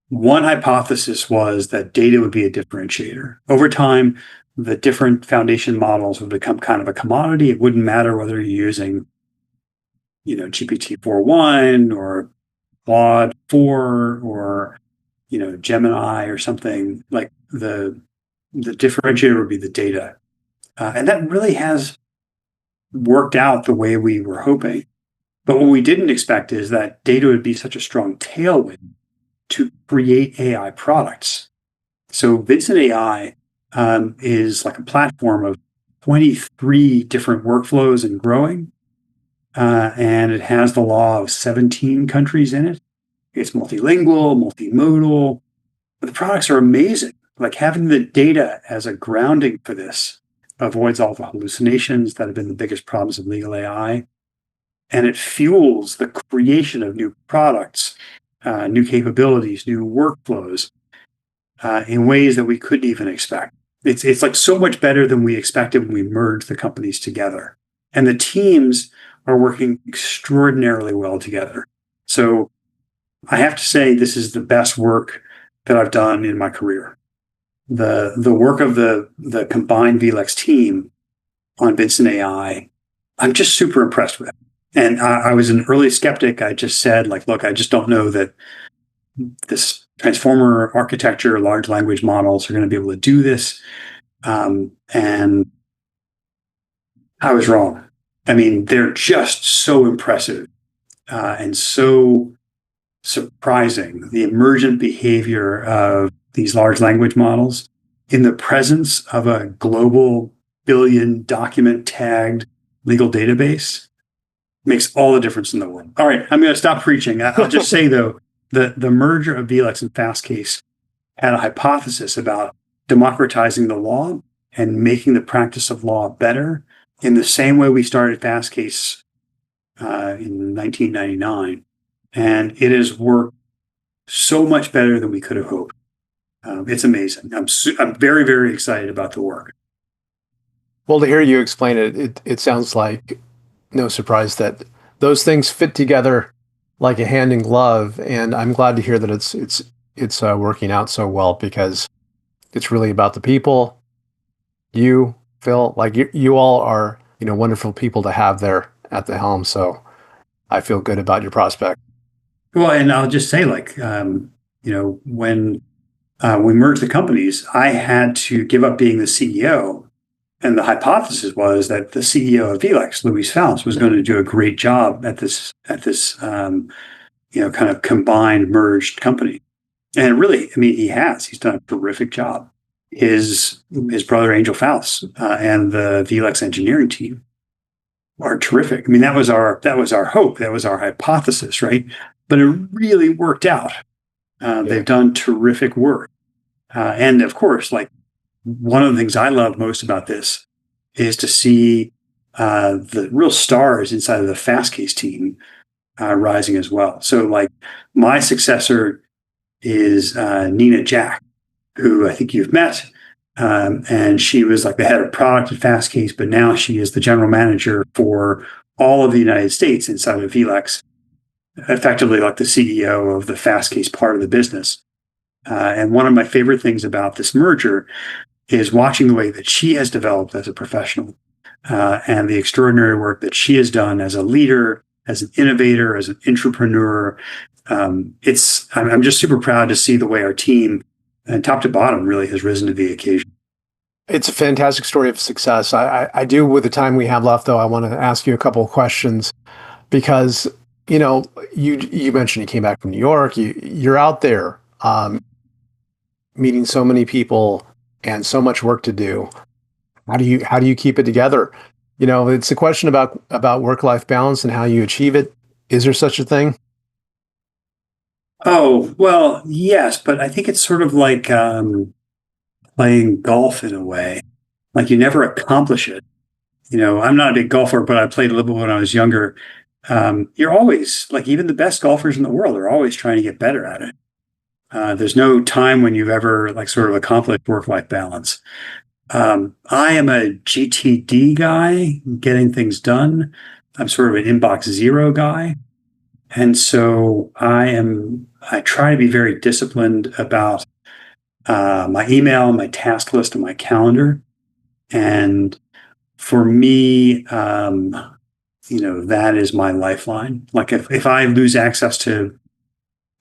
One hypothesis was that data would be a differentiator. Over time, the different foundation models would become kind of a commodity. It wouldn't matter whether you're using, GPT-4.1 or Claude 4 or, Gemini or something. The differentiator would be the data. And that really has worked out the way we were hoping. But what we didn't expect is that data would be such a strong tailwind to create AI products. So Vincent AI is like a platform of 23 different workflows and growing. And it has the law of 17 countries in it. It's multilingual, multimodal. But the products are amazing. Having the data as a grounding for this avoids all the hallucinations that have been the biggest problems of legal AI. And it fuels the creation of new products, new capabilities, new workflows in ways that we couldn't even expect. It's so much better than we expected when we merged the companies together. And the teams are working extraordinarily well together. So I have to say this is the best work that I've done in my career. The work of the combined VLEX team on Vincent AI, I'm just super impressed with. And I was an early skeptic. I just said, look, I just don't know that this transformer architecture, large language models are going to be able to do this. And I was wrong. I mean, they're just so impressive and so surprising. The emergent behavior of these large language models in the presence of a global billion document tagged legal database makes all the difference in the world. All right, I'm going to stop preaching. I'll just say, though, the merger of VLEX and Fastcase had a hypothesis about democratizing the law and making the practice of law better in the same way we started Fastcase in 1999. And it has worked so much better than we could have hoped. It's amazing. I'm very, very excited about the work. Well, to hear you explain it, it sounds like no surprise that those things fit together like a hand in glove. And I'm glad to hear that it's working out so well, because it's really about the people. You, Phil, you all are wonderful people to have there at the helm. So I feel good about your prospect. Well, and I'll just say, when we merged the companies, I had to give up being the CEO. And the hypothesis was that the CEO of VLEX, Luis Faust, was going to do a great job at this kind of combined merged company. And really, I mean, he has. He's done a terrific job. His brother Angel Faust and the VLEX engineering team are terrific. I mean, that was our hope. That was our hypothesis, right? But it really worked out. They've done terrific work. And of course, one of the things I love most about this is to see the real stars inside of the Fastcase team rising as well. So my successor is Nina Jack, who I think you've met. And she was the head of product at Fastcase, but now she is the general manager for all of the United States inside of VLEX, effectively the CEO of the Fastcase part of the business. And one of my favorite things about this merger is watching the way that she has developed as a professional and the extraordinary work that she has done as a leader, as an innovator, as an entrepreneur. I'm just super proud to see the way our team, and top to bottom, really has risen to the occasion. It's a fantastic story of success. I do, with the time we have left, though, I want to ask you a couple of questions because, you mentioned you came back from New York. You're out there meeting so many people and so much work to do. How do you keep it together? It's a question about work-life balance and how you achieve it. Is there such a thing? Oh, well, yes, but I think it's sort of like playing golf in a way. Like you never accomplish it. I'm not a big golfer, but I played a little bit when I was younger. You're always like, even the best golfers in the world are always trying to get better at it. There's no time when you've ever like sort of accomplished work-life balance. I am a GTD guy, getting things done. I'm sort of an inbox zero guy. And so I try to be very disciplined about my email, my task list, and my calendar. And for me, that is my lifeline. Like if I lose access to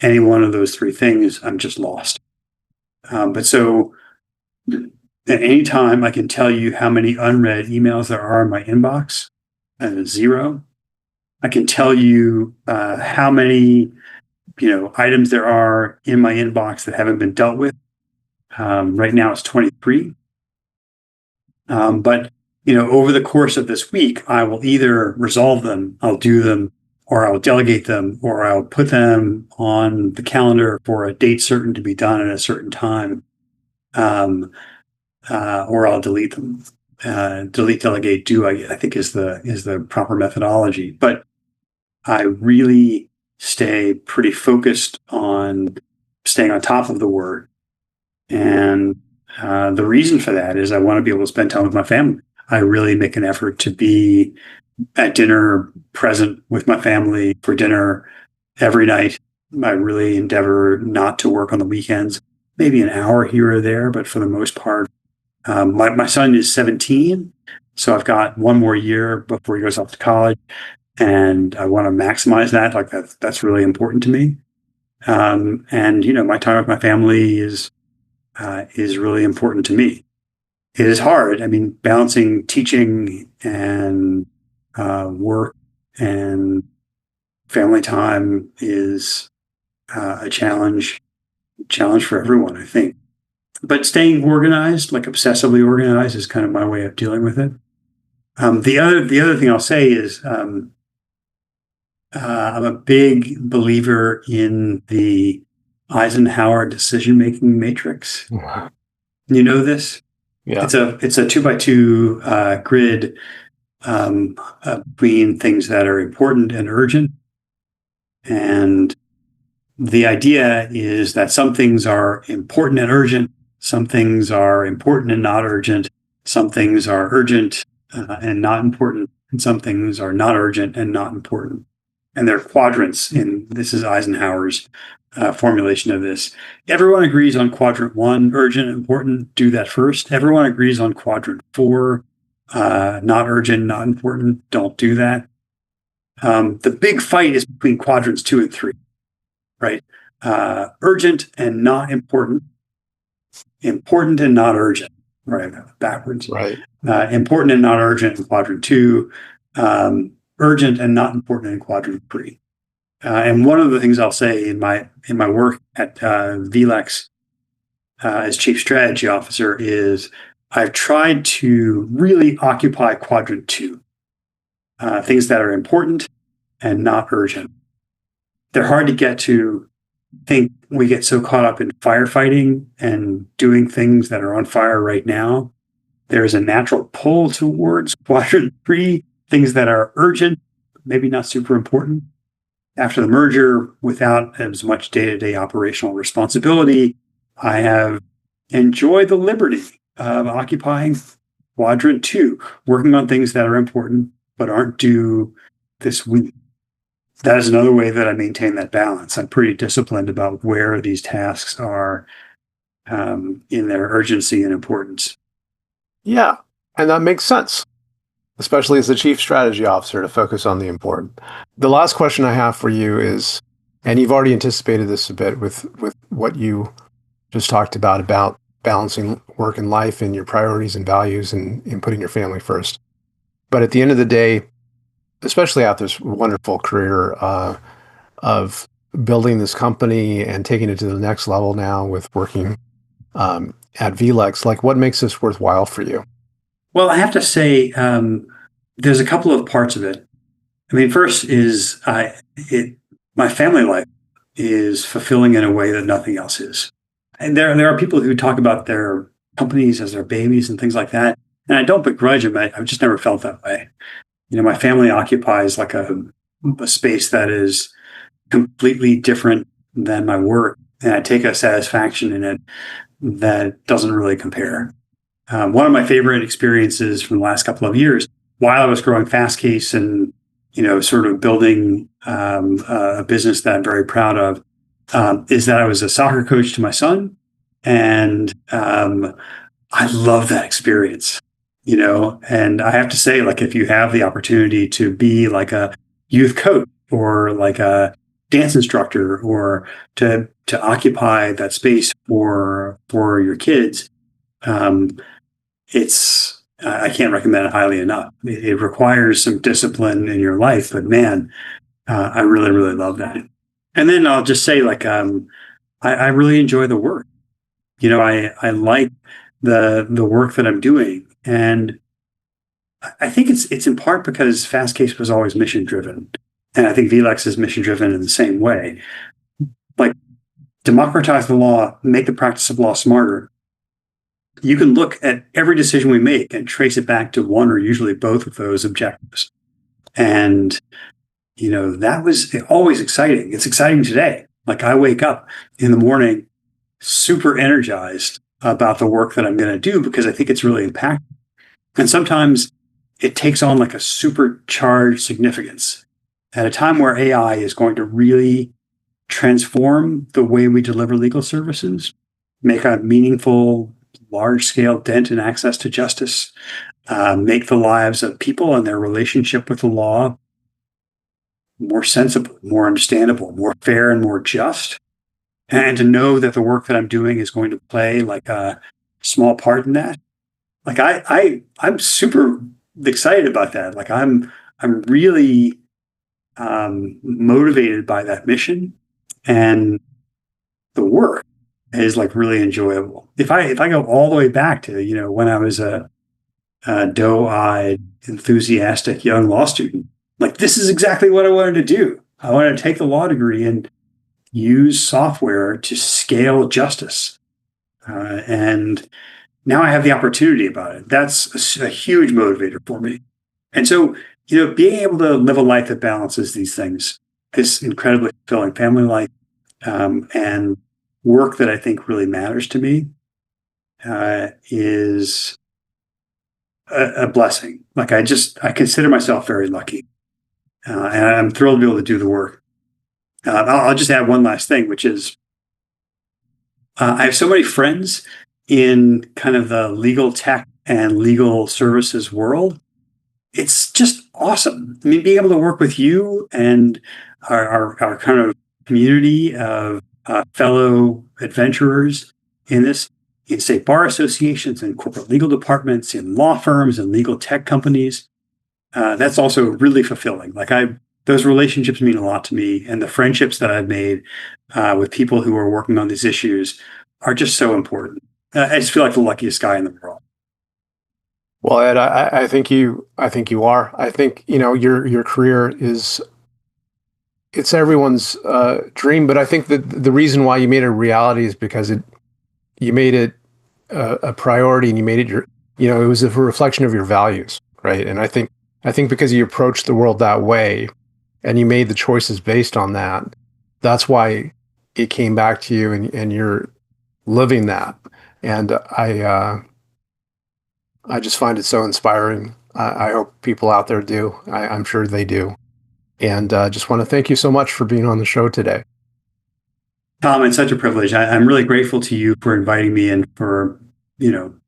any one of those three things, I'm just lost. But so at any time, I can tell you how many unread emails there are in my inbox, zero. I can tell you how many items there are in my inbox that haven't been dealt with. Right now it's 23. But over the course of this week, I will either resolve them, I'll do them, or I'll delegate them, or I'll put them on the calendar for a date certain to be done at a certain time, or I'll delete them. Delete, delegate, do, I think is the proper methodology. But I really stay pretty focused on staying on top of the work. And the reason for that is I want to be able to spend time with my family. I really make an effort to be at dinner, present with my family for dinner every night. I really endeavor not to work on the weekends, maybe an hour here or there, but for the most part, my son is 17, so I've got one more year before he goes off to college, and I want to maximize that. Like that's really important to me. And my time with my family is really important to me. It is hard. I mean, balancing teaching and work and family time is a challenge for everyone, I think. But staying organized, like obsessively organized, is kind of my way of dealing with it. The other thing I'll say is I'm a big believer in the Eisenhower decision-making matrix. Wow. You know this? Yeah. It's a 2x2 grid between things that are important and urgent. And the idea is that some things are important and urgent, some things are important and not urgent, some things are urgent and not important, and some things are not urgent and not important. And there are quadrants, and this is Eisenhower's formulation of this. Everyone agrees on quadrant 1, urgent, important, do that first. Everyone agrees on quadrant 4, not urgent, not important, don't do that. The big fight is between quadrants 2 and 3, right? Urgent and not important, important and not urgent, right? Backwards. Right. Important and not urgent in quadrant 2, urgent and not important in quadrant 3. And one of the things I'll say in my work at VLEX as chief strategy officer is I've tried to really occupy quadrant 2, things that are important and not urgent. They're hard to get to. I think we get so caught up in firefighting and doing things that are on fire right now. There's a natural pull towards quadrant 3, things that are urgent, maybe not super important. After the merger, without as much day-to-day operational responsibility, I have enjoyed the liberty of occupying quadrant 2, working on things that are important but aren't due this week. That is another way that I maintain that balance. I'm pretty disciplined about where these tasks are in their urgency and importance. Yeah, and that makes sense, especially as the chief strategy officer, to focus on the important. The last question I have for you is, and you've already anticipated this a bit with what you just talked about balancing work and life and your priorities and values and putting your family first. But at the end of the day, especially after this wonderful career of building this company and taking it to the next level now with working at VLEX, like what makes this worthwhile for you? Well, I have to say, there's a couple of parts of it. I mean, first is my family life is fulfilling in a way that nothing else is. And there are people who talk about their companies as their babies and things like that. And I don't begrudge them. I've just never felt that way. My family occupies like a space that is completely different than my work. And I take a satisfaction in it that doesn't really compare. One of my favorite experiences from the last couple of years, while I was growing Fastcase and sort of building a business that I'm very proud of, is that I was a soccer coach to my son, and I love that experience. And I have to say, like, if you have the opportunity to be like a youth coach or like a dance instructor or to occupy that space for your kids, it's I can't recommend it highly enough. It requires some discipline in your life, but man, I really, really love that. And then I'll just say, like, I really enjoy the work. I like the work that I'm doing, and I think it's in part because Fastcase was always mission driven, and I think VLEX is mission driven in the same way. Like, democratize the law, make the practice of law smarter. You can look at every decision we make and trace it back to one or usually both of those objectives. And, that was always exciting. It's exciting today. Like, I wake up in the morning super energized about the work that I'm going to do because I think it's really impactful. And sometimes it takes on like a supercharged significance at a time where AI is going to really transform the way we deliver legal services, make a meaningful, large-scale dent in access to justice, make the lives of people and their relationship with the law more sensible, more understandable, more fair, and more just. And to know that the work that I'm doing is going to play like a small part in that. Like, I'm super excited about that. Like, I'm really motivated by that mission, and the work is like really enjoyable. If I go all the way back to when I was a doe-eyed, enthusiastic young law student, like, this is exactly what I wanted to do. I wanted to take the law degree and use software to scale justice, and now I have the opportunity about it. That's a huge motivator for me. And so, being able to live a life that balances these things, this incredibly fulfilling family life, and work that I think really matters to me, is a blessing. Like, I consider myself very lucky, and I'm thrilled to be able to do the work. I'll just add one last thing, which is I have so many friends in kind of the legal tech and legal services world. It's just awesome. I mean, being able to work with you and our kind of community of fellow adventurers in this, in state bar associations and corporate legal departments, in law firms and legal tech companies, that's also really fulfilling. Like, those relationships mean a lot to me, and the friendships that I've made with people who are working on these issues are just so important. I just feel like the luckiest guy in the world. Well, Ed, I think you are. I think your career it's everyone's dream, but I think that the reason why you made it a reality is because you made it a priority, and you made it it was a reflection of your values, right? And I think because you approached the world that way, and you made the choices based on that, that's why it came back to you, and you're living that. And I just find it so inspiring. I hope people out there do. I'm sure they do. And just want to thank you so much for being on the show today. Tom, it's such a privilege. I'm really grateful to you for inviting me and for,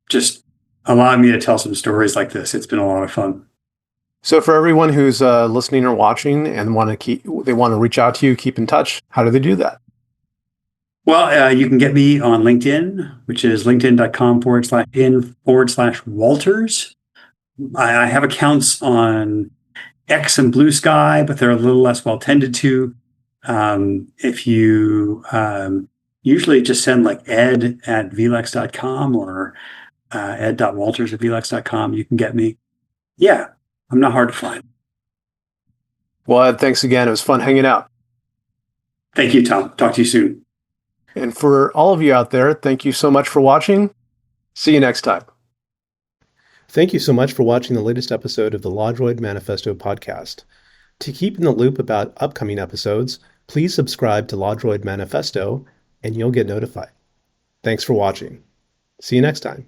just allowing me to tell some stories like this. It's been a lot of fun. So for everyone who's listening or watching and they want to reach out to you, keep in touch, how do they do that? Well, you can get me on LinkedIn, which is linkedin.com/in/Walters. I have accounts on X and Blue Sky, but they're a little less well tended to. If you usually just send like ed@vlex.com or ed.walters@vlex.com, you can get me. Yeah, I'm not hard to find. Well, Ed, thanks again. It was fun hanging out. Thank you, Tom. Talk to you soon. And for all of you out there, thank you so much for watching. See you next time. Thank you so much for watching the latest episode of the LawDroid Manifesto podcast. To keep in the loop about upcoming episodes, please subscribe to LawDroid Manifesto and you'll get notified. Thanks for watching. See you next time.